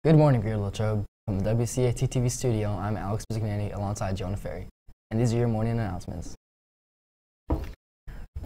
Good morning, Greater Latrobe. From the WCAT TV studio, I'm Alex Bizignani alongside Jonah Ferry, and these are your morning announcements.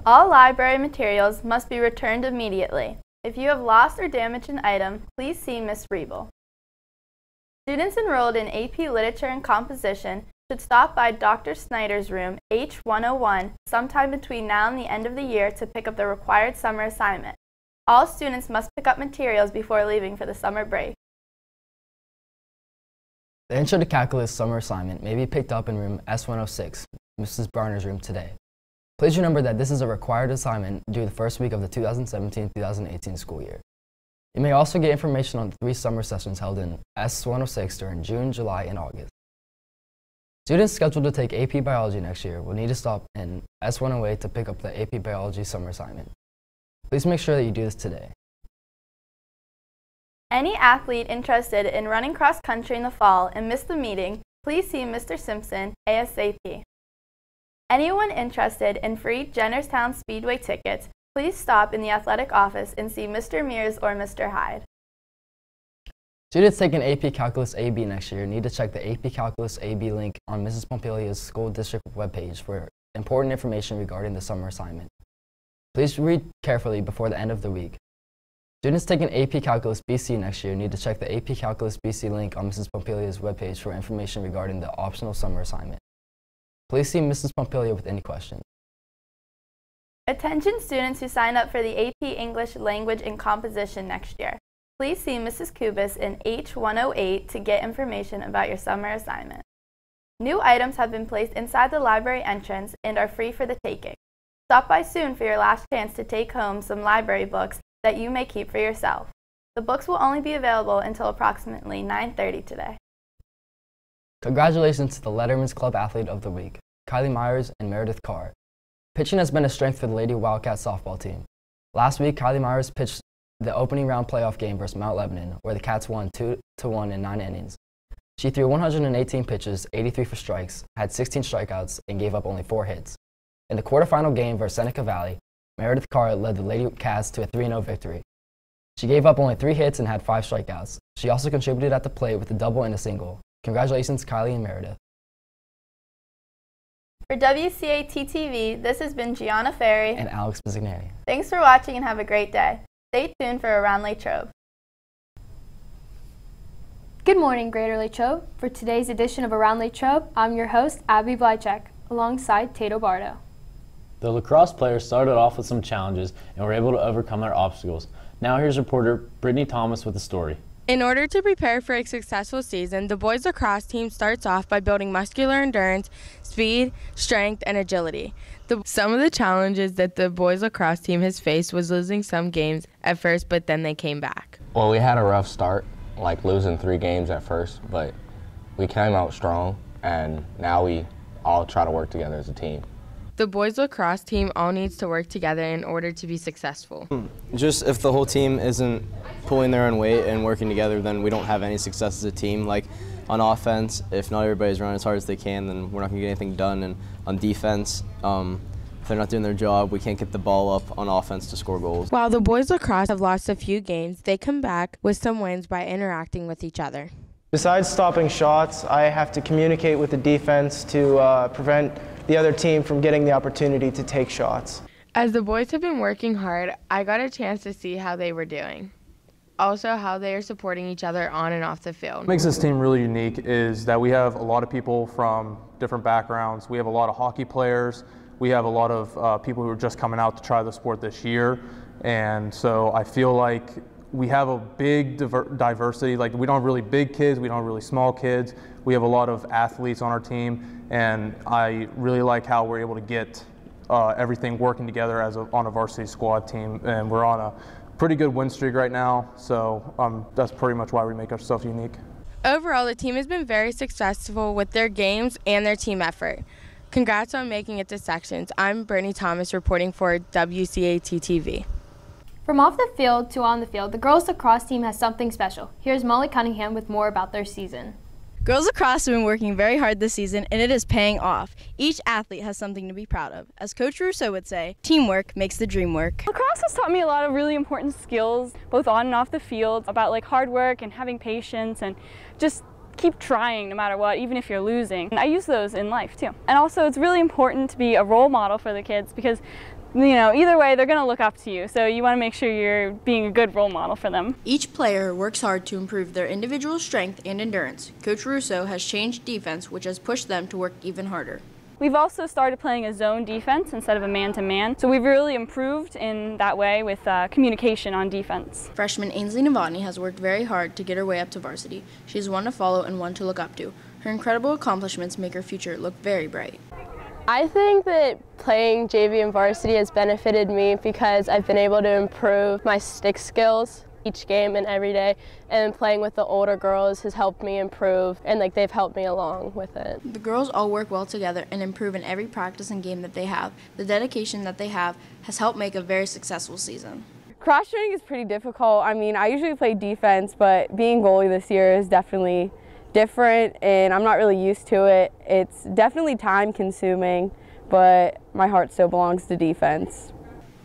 All library materials must be returned immediately. If you have lost or damaged an item, please see Ms. Riebel. Students enrolled in AP Literature and Composition should stop by Dr. Snyder's room, H101, sometime between now and the end of the year to pick up the required summer assignment. All students must pick up materials before leaving for the summer break. The Intro to Calculus summer assignment may be picked up in room S106, Mrs. Barner's room today. Please remember that this is a required assignment due the first week of the 2017-2018 school year. You may also get information on the 3 summer sessions held in S106 during June, July, and August. Students scheduled to take AP Biology next year will need to stop in S108 to pick up the AP Biology summer assignment. Please make sure that you do this today. Any athlete interested in running cross country in the fall and missed the meeting, please see Mr. Simpson ASAP. Anyone interested in free Jennerstown Speedway tickets, please stop in the athletic office and see Mr. Mears or Mr. Hyde. Students taking AP Calculus AB next year need to check the AP Calculus AB link on Mrs. Pompilia's school district webpage for important information regarding the summer assignment. Please read carefully before the end of the week. Students taking AP Calculus BC next year need to check the AP Calculus BC link on Mrs. Pompilia's webpage for information regarding the optional summer assignment. Please see Mrs. Pompilia with any questions. Attention students who sign up for the AP English Language and Composition next year. Please see Mrs. Kubis in H108 to get information about your summer assignment. New items have been placed inside the library entrance and are free for the taking. Stop by soon for your last chance to take home some library books that you may keep for yourself. The books will only be available until approximately 9:30 today. Congratulations to the Letterman's Club Athlete of the Week, Kylie Myers and Meredith Carr. Pitching has been a strength for the Lady Wildcat softball team. Last week, Kylie Myers pitched the opening round playoff game versus Mount Lebanon, where the Cats won 2-1 in 9 innings. She threw 118 pitches, 83 for strikes, had 16 strikeouts, and gave up only 4 hits. In the quarterfinal game versus Seneca Valley, Meredith Carr led the Lady Cats to a 3-0 victory. She gave up only 3 hits and had 5 strikeouts. She also contributed at the plate with a double and a single. Congratulations, Kylie and Meredith. For WCAT TV, this has been Gianna Ferry And Alex Bizignani. Thanks for watching and have a great day. Stay tuned for Around Latrobe. Good morning, Greater Latrobe. For today's edition of Around Latrobe, I'm your host, Abby Blychek, alongside Tato Bardo. The lacrosse players started off with some challenges and were able to overcome their obstacles. Now here's reporter Brittany Thomas with the story. In order to prepare for a successful season, the boys lacrosse team starts off by building muscular endurance, speed, strength, and agility. Some of the challenges that the boys lacrosse team has faced was losing some games at first, but then they came back. Well, we had a rough start, like losing 3 games at first, but we came out strong, and now we all try to work together as a team. The boys lacrosse team all needs to work together in order to be successful. Just if the whole team isn't pulling their own weight and working together, then we don't have any success as a team. Like on offense, if not everybody's running as hard as they can, then we're not going to get anything done. And on defense, if they're not doing their job, we can't get the ball up on offense to score goals. While the boys lacrosse have lost a few games, they come back with some wins by interacting with each other. Besides stopping shots, I have to communicate with the defense to prevent the other team from getting the opportunity to take shots. As the boys have been working hard, I got a chance to see how they were doing. Also, how they are supporting each other on and off the field. What makes this team really unique is that we have a lot of people from different backgrounds. We have a lot of hockey players. We have a lot of people who are just coming out to try the sport this year. And so I feel like we have a big diversity. Like, we don't have really big kids, we don't have really small kids. We have a lot of athletes on our team, and I really like how we're able to get everything working together on a varsity squad team. And we're on a pretty good win streak right now, so that's pretty much why we make ourselves unique. Overall, the team has been very successful with their games and their team effort. Congrats on making it to sections. I'm Brittany Thomas reporting for WCAT TV. From off the field to on the field, the girls lacrosse team has something special. Here's Molly Cunningham with more about their season. Girls lacrosse have been working very hard this season, and it is paying off. Each athlete has something to be proud of. As Coach Rousseau would say, teamwork makes the dream work. Lacrosse has taught me a lot of really important skills, both on and off the field, about like hard work and having patience and just keep trying no matter what, even if you're losing. And I use those in life too. And also it's really important to be a role model for the kids because either way, they're going to look up to you, so you want to make sure you're being a good role model for them. Each player works hard to improve their individual strength and endurance. Coach Russo has changed defense, which has pushed them to work even harder. We've also started playing a zone defense instead of a man-to-man, so we've really improved in that way with communication on defense. Freshman Ainsley Novotny has worked very hard to get her way up to varsity. She's one to follow and one to look up to. Her incredible accomplishments make her future look very bright. I think that playing JV and varsity has benefited me because I've been able to improve my stick skills each game and every day, and playing with the older girls has helped me improve, and they've helped me along with it. The girls all work well together and improve in every practice and game that they have. The dedication that they have has helped make a very successful season. Cross training is pretty difficult. I mean, I usually play defense, but being goalie this year is definitely different, and I'm not really used to it. It's definitely time consuming, but my heart still belongs to defense.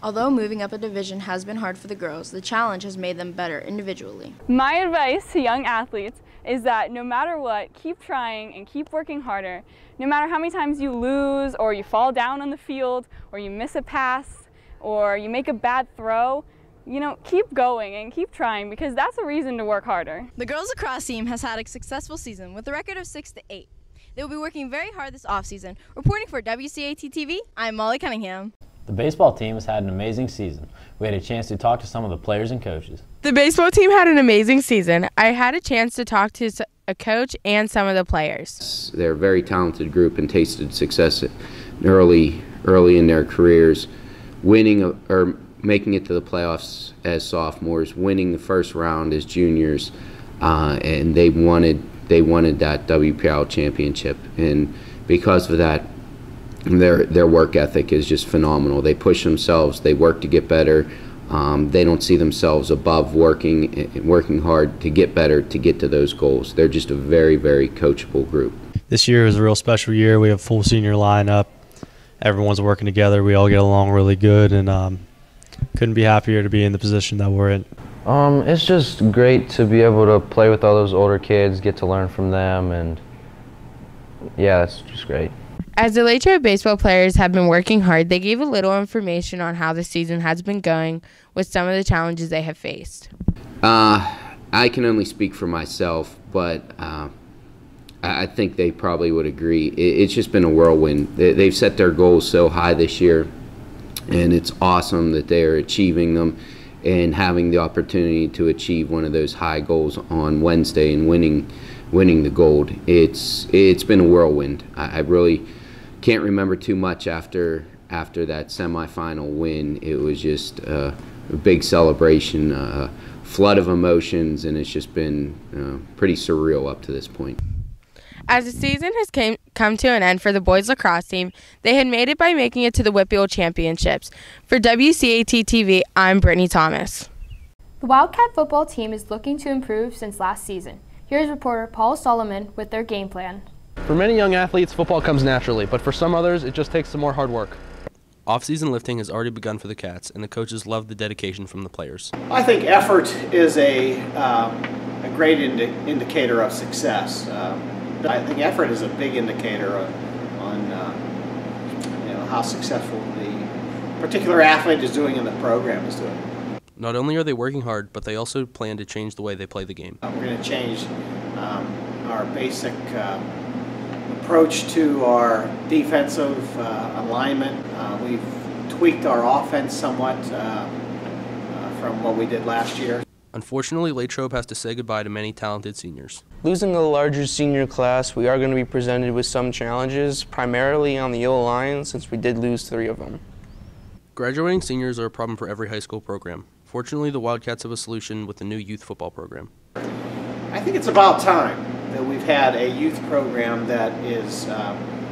Although moving up a division has been hard for the girls, the challenge has made them better individually. My advice to young athletes is that no matter what, keep trying and keep working harder. No matter how many times you lose or you fall down on the field or you miss a pass or you make a bad throw, keep going and keep trying because that's a reason to work harder. The girls lacrosse team has had a successful season with a record of 6-8. They will be working very hard this offseason. Reporting for WCAT TV, I'm Molly Cunningham. The baseball team has had an amazing season. We had a chance to talk to some of the players and coaches. The baseball team had an amazing season. I had a chance to talk to a coach and some of the players. They're a very talented group and tasted success early in their careers, winning or making it to the playoffs as sophomores, winning the first round as juniors, and they wanted that WPL championship. And because of that, their work ethic is just phenomenal. They push themselves, they work to get better. They don't see themselves above working hard to get better, to get to those goals. They're just a very, very coachable group. This year is a real special year. We have a full senior lineup. Everyone's working together. We all get along really good, and couldn't be happier to be in the position that we're in. It's just great to be able to play with all those older kids, get to learn from them, and yeah, it's just great. As the Latrobe baseball players have been working hard, they gave a little information on how the season has been going with some of the challenges they have faced. I can only speak for myself, but I think they probably would agree. It's just been a whirlwind. They've set their goals so high this year, and it's awesome that they're achieving them and having the opportunity to achieve one of those high goals on Wednesday and winning the gold. It's been a whirlwind. I really can't remember too much after that semifinal win. It was just a big celebration, a flood of emotions, and it's just been pretty surreal up to this point. As the season has come to an end for the boys lacrosse team, they had made it by making it to the Whitfield Championships. For WCAT TV, I'm Brittany Thomas. The Wildcat football team is looking to improve since last season. Here's reporter Paul Solomon with their game plan. For many young athletes, football comes naturally, but for some others, it just takes some more hard work. Off-season lifting has already begun for the Cats, and the coaches love the dedication from the players. I think effort is a great indicator of success. I think effort is a big indicator on how successful the particular athlete is doing and the program is doing. Not only are they working hard, but they also plan to change the way they play the game. We're going to change our basic approach to our defensive alignment. We've tweaked our offense somewhat from what we did last year. Unfortunately, Latrobe has to say goodbye to many talented seniors. Losing a larger senior class, we are going to be presented with some challenges, primarily on the O-line, since we did lose 3 of them. Graduating seniors are a problem for every high school program. Fortunately, the Wildcats have a solution with the new youth football program. I think it's about time that we've had a youth program that is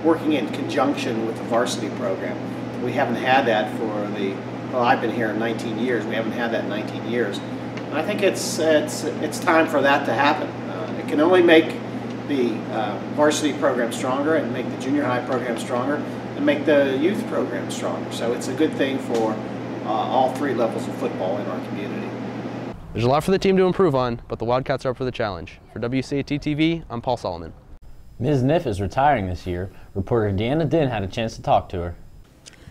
working in conjunction with the varsity program. We haven't had that I've been here 19 years. We haven't had that in 19 years. And I think it's time for that to happen. It can only make the varsity program stronger and make the junior high program stronger and make the youth program stronger. So it's a good thing for all three levels of football in our community. There's a lot for the team to improve on, but the Wildcats are up for the challenge. For WCAT TV, I'm Paul Solomon. Ms. Niff is retiring this year. Reporter Deanna Din had a chance to talk to her.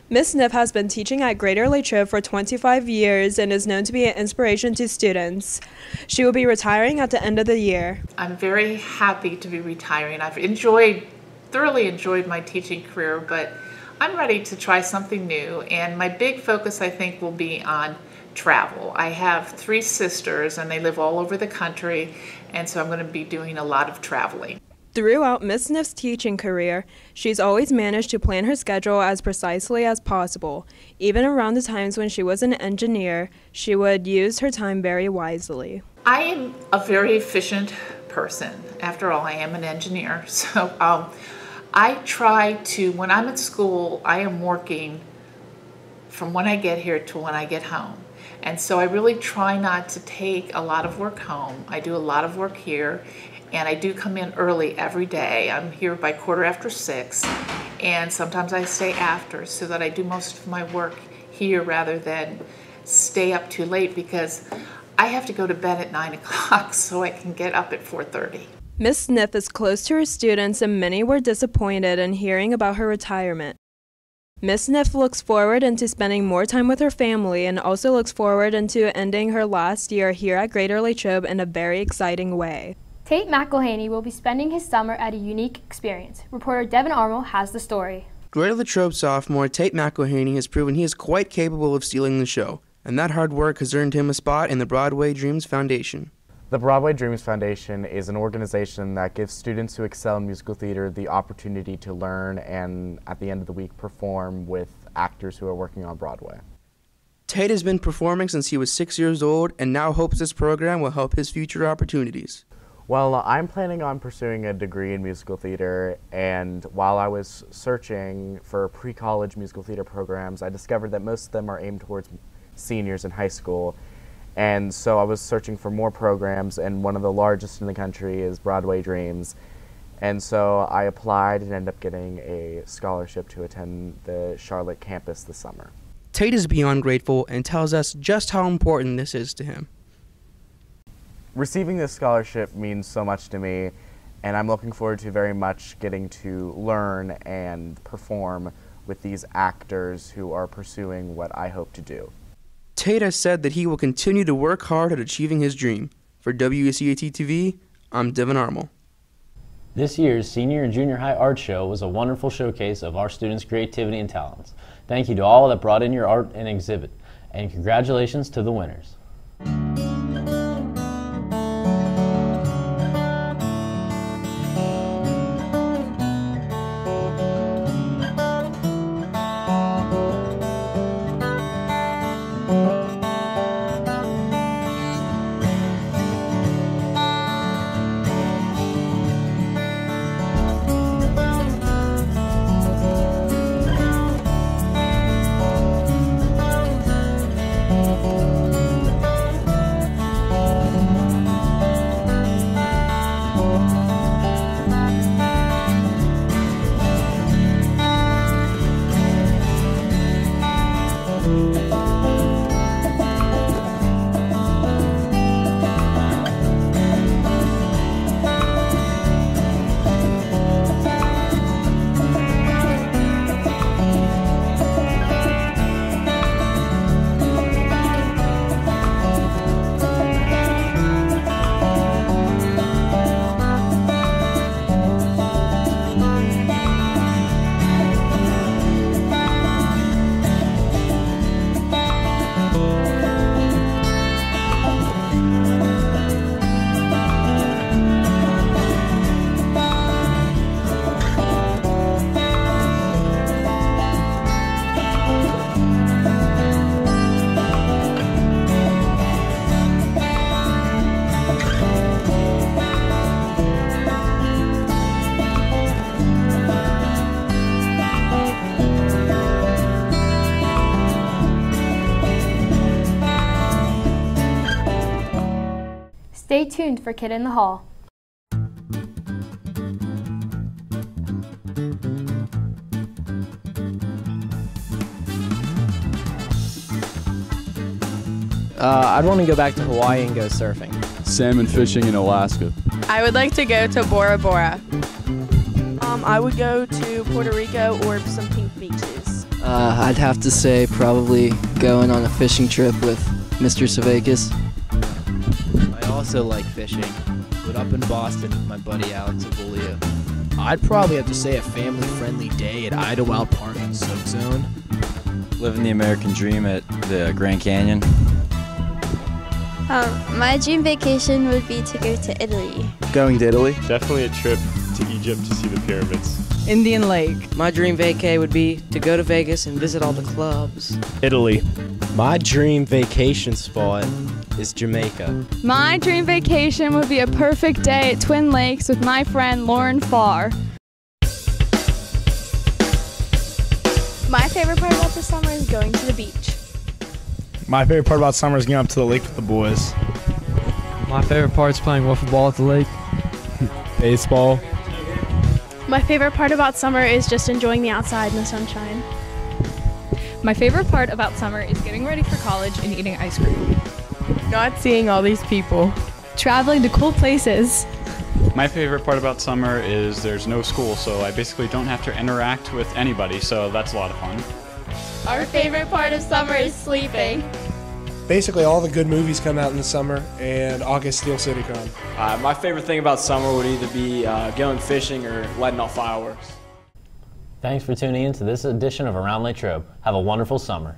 Ms. Niff has been teaching at Greater Latrobe for 25 years and is known to be an inspiration to students. She will be retiring at the end of the year. I'm very happy to be retiring. I've thoroughly enjoyed my teaching career, but I'm ready to try something new, and my big focus, I think, will be on travel. I have 3 sisters and they live all over the country, and so I'm going to be doing a lot of traveling. Throughout Ms. Niff's teaching career, she's always managed to plan her schedule as precisely as possible. Even around the times when she was an engineer, she would use her time very wisely. I am a very efficient person. After all, I am an engineer. So I try to, when I'm at school, I am working from when I get here to when I get home. And so I really try not to take a lot of work home. I do a lot of work here. And I do come in early every day. I'm here by 6:15, and sometimes I stay after so that I do most of my work here rather than stay up too late, because I have to go to bed at 9 o'clock so I can get up at 4:30. Ms. Niff is close to her students, and many were disappointed in hearing about her retirement. Ms. Niff looks forward into spending more time with her family and also looks forward into ending her last year here at Greater Latrobe in a very exciting way. Tate McElhaney will be spending his summer at a unique experience. Reporter Devin Armour has the story. Greater Latrobe sophomore Tate McElhaney has proven he is quite capable of stealing the show, and that hard work has earned him a spot in the Broadway Dreams Foundation. The Broadway Dreams Foundation is an organization that gives students who excel in musical theater the opportunity to learn and, at the end of the week, perform with actors who are working on Broadway. Tate has been performing since he was 6 years old and now hopes this program will help his future opportunities. Well, I'm planning on pursuing a degree in musical theater, and while I was searching for pre-college musical theater programs, I discovered that most of them are aimed towards seniors in high school. And so I was searching for more programs, and one of the largest in the country is Broadway Dreams. And so I applied and ended up getting a scholarship to attend the Charlotte campus this summer. Tate is beyond grateful and tells us just how important this is to him. Receiving this scholarship means so much to me, and I'm looking forward to very much getting to learn and perform with these actors who are pursuing what I hope to do. Tate has said that he will continue to work hard at achieving his dream. For WCAT TV, I'm Devin Armour. This year's senior and junior high art show was a wonderful showcase of our students' creativity and talents. Thank you to all that brought in your art and exhibit, and congratulations to the winners. Stay tuned for Kid in the Hall. I'd want to go back to Hawaii and go surfing. Salmon fishing in Alaska. I would like to go to Bora Bora. I would go to Puerto Rico or some pink beaches. I'd have to say probably going on a fishing trip with Mr. Savakis. I also like fishing, but up in Boston with my buddy Alex Abulio. I'd probably have to say a family-friendly day at Idlewild Park in Soak Zone. Living the American dream at the Grand Canyon. My dream vacation would be to go to Italy. Going to Italy? Definitely a trip to Egypt to see the pyramids. Indian Lake. My dream vacay would be to go to Vegas and visit all the clubs. Italy. My dream vacation spot is Jamaica. My dream vacation would be a perfect day at Twin Lakes with my friend Lauren Farr. My favorite part about the summer is going to the beach. My favorite part about summer is getting up to the lake with the boys. My favorite part is playing wiffle ball at the lake. Baseball. My favorite part about summer is just enjoying the outside and the sunshine. My favorite part about summer is getting ready for college and eating ice cream. Not seeing all these people. Traveling to cool places. My favorite part about summer is there's no school, so I basically don't have to interact with anybody, so that's a lot of fun. Our favorite part of summer is sleeping. Basically, all the good movies come out in the summer, and August Steel City Con. My favorite thing about summer would either be going fishing or letting off fireworks. Thanks for tuning in to this edition of Around Latrobe. Have a wonderful summer.